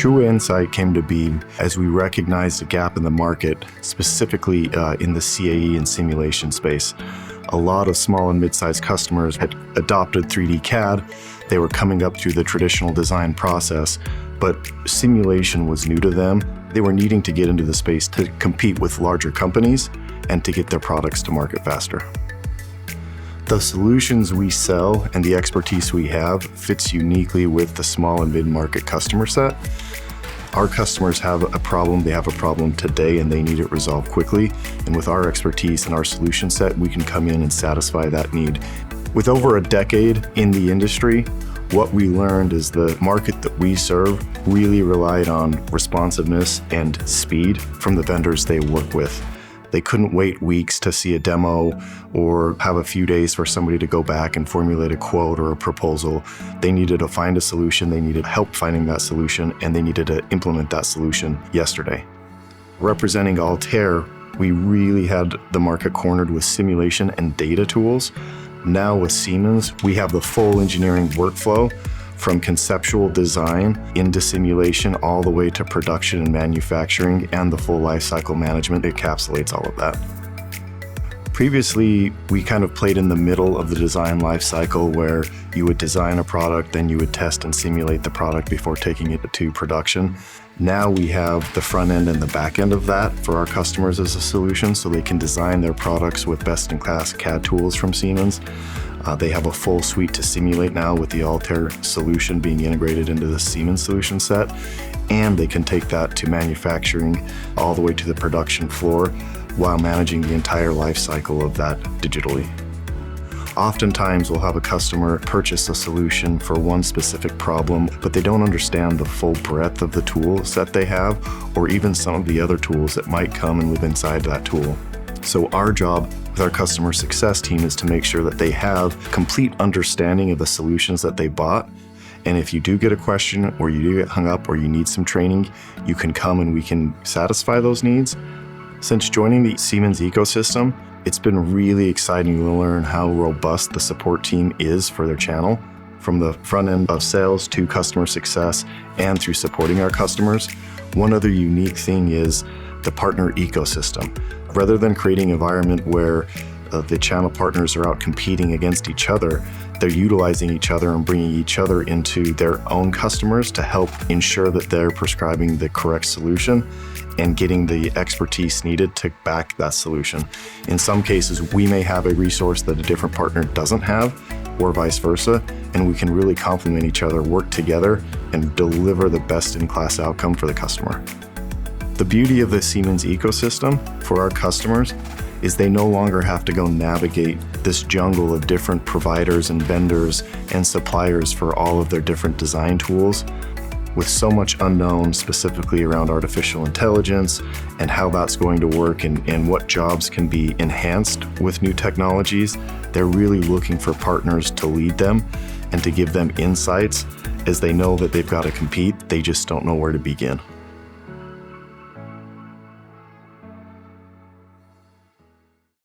True Insight came to be as we recognized a gap in the market, specifically in the CAE and simulation space. A lot of small and mid-sized customers had adopted 3D CAD. They were coming up through the traditional design process, but simulation was new to them. They were needing to get into the space to compete with larger companies and to get their products to market faster. The solutions we sell and the expertise we have fits uniquely with the small and mid-market customer set. Our customers have a problem, they have a problem today and they need it resolved quickly. And with our expertise and our solution set, we can come in and satisfy that need. With over a decade in the industry, what we learned is the market that we serve really relied on responsiveness and speed from the vendors they work with. They couldn't wait weeks to see a demo or have a few days for somebody to go back and formulate a quote or a proposal. They needed to find a solution, they needed help finding that solution, and they needed to implement that solution yesterday. Representing Altair, we really had the market cornered with simulation and data tools. Now with Siemens, we have the full engineering workflow from conceptual design into simulation all the way to production and manufacturing, and the full lifecycle management encapsulates all of that. Previously, we kind of played in the middle of the design lifecycle where you would design a product, then you would test and simulate the product before taking it to production. Now we have the front end and the back end of that for our customers as a solution, so they can design their products with best-in-class CAD tools from Siemens. They have a full suite to simulate now with the Altair solution being integrated into the Siemens solution set, and they can take that to manufacturing all the way to the production floor while managing the entire life cycle of that digitally. Oftentimes we'll have a customer purchase a solution for one specific problem, but they don't understand the full breadth of the tools that they have, or even some of the other tools that might come and live inside that tool. So our job with our customer success team is to make sure that they have complete understanding of the solutions that they bought. And if you do get a question or you do get hung up or you need some training, you can come and we can satisfy those needs. Since joining the Siemens ecosystem, it's been really exciting to learn how robust the support team is for their channel, from the front end of sales to customer success and through supporting our customers. One other unique thing is the partner ecosystem. Rather than creating an environment where the channel partners are out competing against each other, they're utilizing each other and bringing each other into their own customers to help ensure that they're prescribing the correct solution and getting the expertise needed to back that solution. In some cases, we may have a resource that a different partner doesn't have, or vice versa, and we can really complement each other, work together, and deliver the best-in-class outcome for the customer. The beauty of the Siemens ecosystem for our customers is they no longer have to go navigate this jungle of different providers and vendors and suppliers for all of their different design tools. With so much unknown specifically around artificial intelligence and how that's going to work and what jobs can be enhanced with new technologies, they're really looking for partners to lead them and to give them insights, as they know that they've got to compete, they just don't know where to begin.